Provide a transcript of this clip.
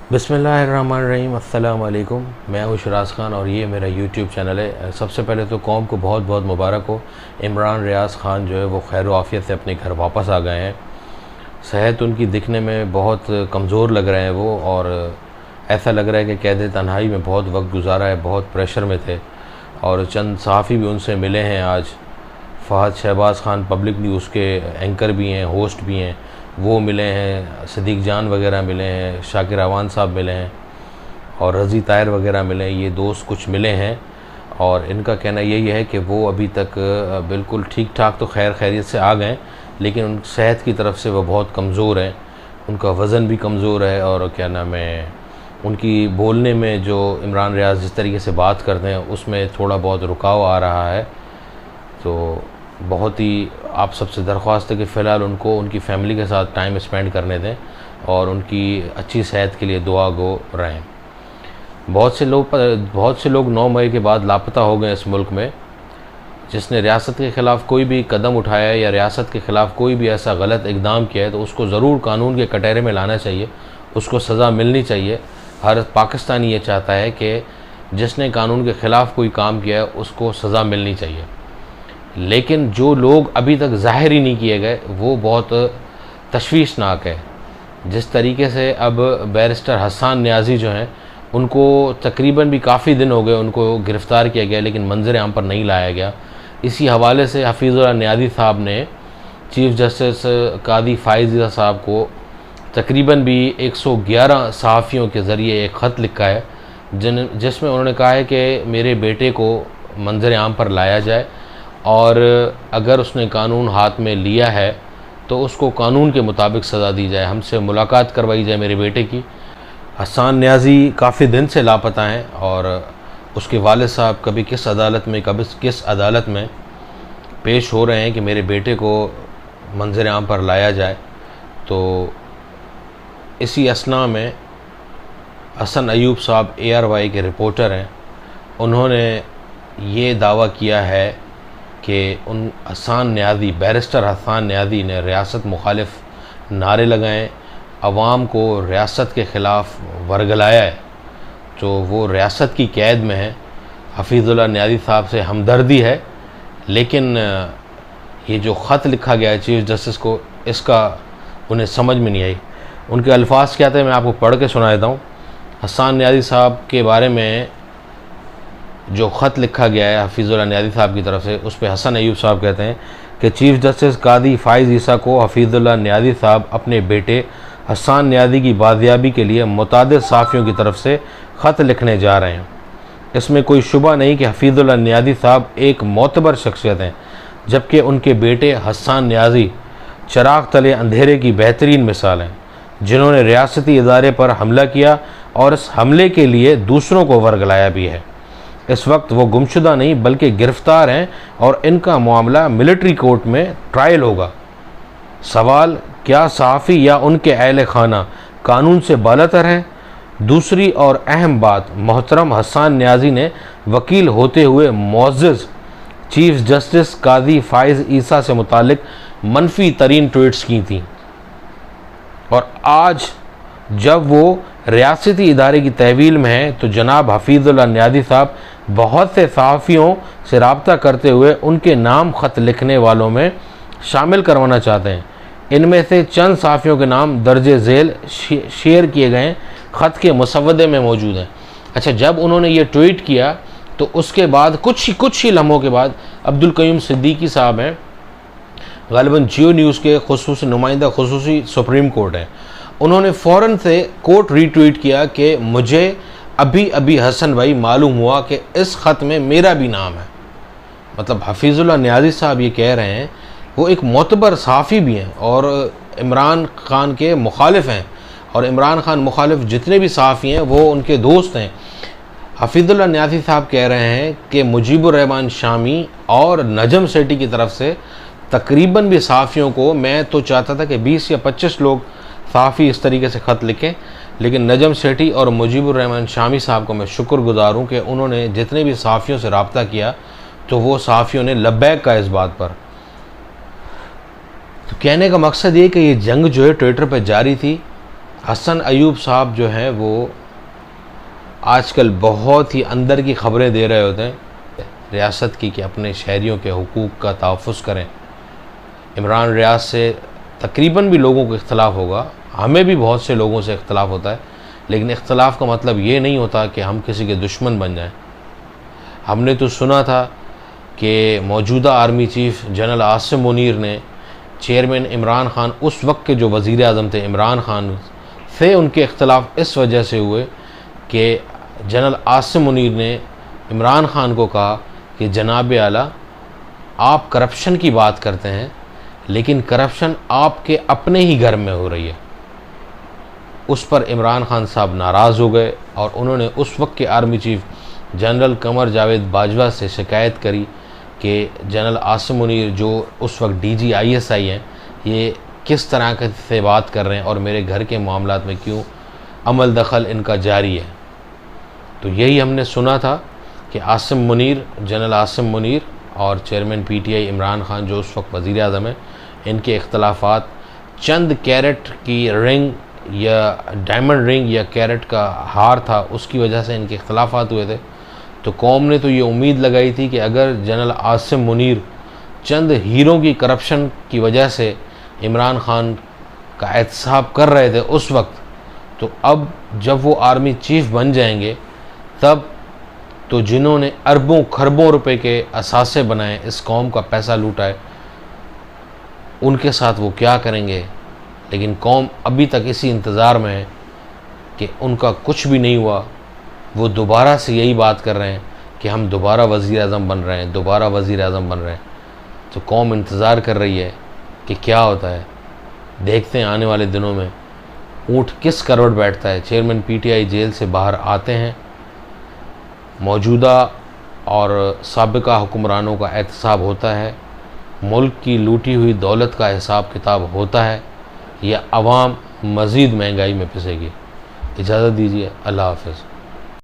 बिस्मिल्लाहिर्रहमानिर्रहीम। अस्सलाम वालेकुम। मैं हूँ शराज ख़ान और ये मेरा यूट्यूब चैनल है। सबसे पहले तो कौम को बहुत बहुत मुबारक हो। इमरान रियाज़ ख़ान जो है वो खैर आफ़ियत से अपने घर वापस आ गए हैं। सेहत उनकी दिखने में बहुत कमज़ोर लग रहे हैं वो, और ऐसा लग रहा है कि कैद तन्हाई में बहुत वक्त गुजारा है, बहुत प्रेशर में थे। और चंद सहाफ़ी भी उनसे मिले हैं आज। फ़हद शहबाज ख़ान पब्लिक न्यूज़ के एंकर भी हैं, होस्ट भी हैं, वो मिले हैं। सदीक़ जान वगैरह मिले हैं, शाकिर अवान साहब मिले हैं और रज़ी ताहिर वगैरह मिले हैं। ये दोस्त कुछ मिले हैं और इनका कहना यही है कि वो अभी तक बिल्कुल ठीक ठाक तो खैर खैरियत से आ गए, लेकिन उन सेहत की तरफ से वो बहुत कमज़ोर हैं। उनका वज़न भी कमज़ोर है और क्या नाम है, उनकी बोलने में जो इमरान रियाज़ जिस तरीके से बात करते हैं उसमें थोड़ा बहुत रुकाव आ रहा है। तो बहुत ही आप सबसे दरख्वास्त है कि फ़िलहाल उनको उनकी फ़ैमिली के साथ टाइम स्पेंड करने दें और उनकी अच्छी सेहत के लिए दुआ गो रहें। बहुत से लोग 9 मई के बाद लापता हो गए इस मुल्क में। जिसने रियासत के ख़िलाफ़ कोई भी कदम उठाया है या रियासत के ख़िलाफ़ कोई भी ऐसा गलत इक़दाम किया है तो उसको ज़रूर कानून के कटहरे में लाना चाहिए, उसको सज़ा मिलनी चाहिए। हर पाकिस्तानी ये चाहता है कि जिसने कानून के ख़िलाफ़ कोई काम किया है उसको सज़ा मिलनी चाहिए। लेकिन जो लोग अभी तक ज़ाहिर ही नहीं किए गए वो बहुत तशवीशनाक है। जिस तरीके से अब बैरिस्टर हसन न्याज़ी जो हैं उनको तकरीबन भी काफ़ी दिन हो गए उनको गिरफ़्तार किया गया लेकिन मंजर आम पर नहीं लाया गया। इसी हवाले से हफीज़ुल्लाह न्याज़ी साहब ने चीफ़ जस्टिस कादी फ़ाइज़ ईसा साहब को तकरीबन भी 111 सहाफ़ियों के ज़रिए एक ख़त लिखा है जिसमें उन्होंने कहा है कि मेरे बेटे को मंजर आम पर लाया जाए और अगर उसने कानून हाथ में लिया है तो उसको कानून के मुताबिक सज़ा दी जाए, हमसे मुलाकात करवाई जाए मेरे बेटे की। हसन न्याज़ी काफ़ी दिन से लापता हैं और उसके वालिद साहब कभी किस अदालत में कभी किस अदालत में पेश हो रहे हैं कि मेरे बेटे को मंजर आम पर लाया जाए। तो इसी असना में हसन अयूब साहब ARY के रिपोर्टर हैं, उन्होंने ये दावा किया है कि उन हसन न्याज़ी बैरिस्टर हसन न्याज़ी ने रियासत मुखालिफ नारे लगाएं, अवाम को रियासत के ख़िलाफ़ वर्गलाया है। तो वो रियासत की कैद में है। हफीज़ुल्लाह न्याज़ी साहब से हमदर्दी है, लेकिन ये जो ख़त लिखा गया है चीफ़ जस्टिस को, इसका उन्हें समझ में नहीं आई। उनके अल्फाज क्या थे मैं आपको पढ़ के सुना देता हूँ। हसन न्याज़ी साहब के बारे में जो ख़त लिखा गया है हफीज़ुल्लाह न्याज़ी साहब की तरफ से, उस पर हसन अयूब साहब कहते हैं कि चीफ़ जस्टिस कादी फ़ाइज़ ईसा को हफीज़ुल्लाह न्याज़ी साहब अपने बेटे हसन न्याज़ी की बाजियाबी के लिए मुतादिद सहाफ़ियों की तरफ से ख़त लिखने जा रहे हैं। इसमें कोई शुबा नहीं कि हफीज़ुल्लाह न्याज़ी साहब एक मोतबर शख्सियत हैं, जबकि उनके बेटे हसन न्याज़ी चराग तले अंधेरे की बेहतरीन मिसाल हैं, जिन्होंने रियासती इदारे पर हमला किया और इस हमले के लिए दूसरों को वर्गलाया भी है। इस वक्त वो गुमशुदा नहीं बल्कि गिरफ़्तार हैं और इनका मामला मिलिट्री कोर्ट में ट्रायल होगा। सवाल, क्या सहाफ़ी या उनके अहल खाना कानून से बालातर हैं? दूसरी और अहम बात, मोहतरम हसन न्याज़ी ने वकील होते हुए मुअज़्ज़ज़ चीफ़ जस्टिस कादी फ़ाइज़ ईसा से मुतालिक मनफी तरीन ट्वीट्स की थी, और आज जब वो रियासती इदारे की तहवील में हैं तो जनाब हफीज़ुल्लाह न्याज़ी साहब बहुत से सहाफ़ियों से रब्ता करते हुए उनके नाम ख़त लिखने वालों में शामिल करवाना चाहते हैं। इनमें से चंद सहाफ़ियों के नाम दर्जे झेल शेयर किए गए ख़त के मुसवदे में मौजूद हैं। अच्छा, जब उन्होंने ये ट्वीट किया तो उसके बाद कुछ ही लम्हों के बाद अब्दुल क़य्यूम सिद्दीकी साहब हैं, ग़ालिबन जियो न्यूज़ के खुसूसी नुमाइंदा खुसूसी सुप्रीम कोर्ट हैं, उन्होंने फ़ौरन से कोर्ट रीट्वीट किया कि मुझे अभी हसन भाई मालूम हुआ कि इस ख़त में मेरा भी नाम है। मतलब हफीज़ुल्लाह न्याज़ी साहब ये कह रहे हैं, वो एक मोतबर सहाफ़ी भी हैं और इमरान ख़ान के मुखालिफ हैं, और इमरान ख़ान मुखालिफ जितने भी सहाफ़ी हैं वो उनके दोस्त हैं। हफीज़ुल्लाह न्याज़ी साहब कह रहे हैं कि मुजीबुर रहमान शामी और नजम सेठी की तरफ से तकरीबन भी सहाफ़ियों को, मैं तो चाहता था कि 20 या 25 लोग सहाफ़ी इस तरीके से ख़त लिखें, लेकिन नजम सेठी और मुजीबुर रहमान शामी साहब को मैं शुक्रगुज़ार हूँ कि उन्होंने जितने भी सहाफ़ियों से रब्ता किया तो वो सहाफ़ियों ने लब्बैक का इस बात पर। तो कहने का मकसद ये कि ये जंग जो है ट्विटर पर जारी थी, हसन अयूब साहब जो हैं वो आजकल बहुत ही अंदर की खबरें दे रहे होते हैं रियासत की कि अपने शहरियों के हुकूक का तहफ़्फ़ुज़ करें। इमरान रियाज से तकरीबन भी लोगों को इख्तलाफ होगा, हमें भी बहुत से लोगों से इख्तलाफ होता है, लेकिन इख्तलाफ का मतलब ये नहीं होता कि हम किसी के दुश्मन बन जाएं। हमने तो सुना था कि मौजूदा army chief general Asim Munir ने चेयरमैन इमरान ख़ान, उस वक्त के जो वज़ीर आज़म थे इमरान ख़ान से, उनके इख्तलाफ इस वजह से हुए कि जनरल आसिम मुनीर ने इमरान ख़ान को कहा कि जनाब आला, आप करप्शन की बात करते हैं लेकिन करप्शन आपके अपने ही घर में हो रही है। उस पर इमरान ख़ान साहब नाराज़ हो गए और उन्होंने उस वक्त के army chief general Qamar Javed Bajwa से शिकायत करी कि जनरल आसिम मुनीर जो उस वक्त DGISI हैं, ये किस तरह से बात कर रहे हैं और मेरे घर के मामलात में क्यों अमल दखल इनका जारी है। तो यही हमने सुना था कि आसिम मुनीर, जनरल आसिम मुनीर और चेयरमैन PTI इमरान ख़ान जो उस वक्त वज़ीर आज़म हैं, इनके इख्तलाफात चंद कैरेट की रिंग या डायमंड रिंग या कैरेट का हार था, उसकी वजह से इनके इख्तलाफात हुए थे। तो कौम ने तो ये उम्मीद लगाई थी कि अगर जनरल आसिम मुनीर चंद हीरों की करप्शन की वजह से इमरान ख़ान का एहतसाब कर रहे थे उस वक्त, तो अब जब वो आर्मी चीफ़ बन जाएंगे तब तो जिन्होंने अरबों खरबों रुपए के असासे बनाए, इस कौम का पैसा लूटा है, उनके साथ वो क्या करेंगे। लेकिन कौम अभी तक इसी इंतज़ार में है कि उनका कुछ भी नहीं हुआ। वो दोबारा से यही बात कर रहे हैं कि हम दोबारा वज़ीर आज़म बन रहे हैं, दोबारा वज़ीर आज़म बन रहे हैं। तो कौम इंतज़ार कर रही है कि क्या होता है। देखते हैं आने वाले दिनों में ऊँट किस करवट बैठता है। चेयरमैन PTI जेल से बाहर आते हैं, मौजूदा और साबिका हुक्मरानों का एहतसाब होता है, मुल्क की लूटी हुई दौलत का हिसाब किताब होता है, या अवाम मज़ीद महंगाई में पिसेगी। इजाज़त दीजिए, अल्लाह हाफ़िज़।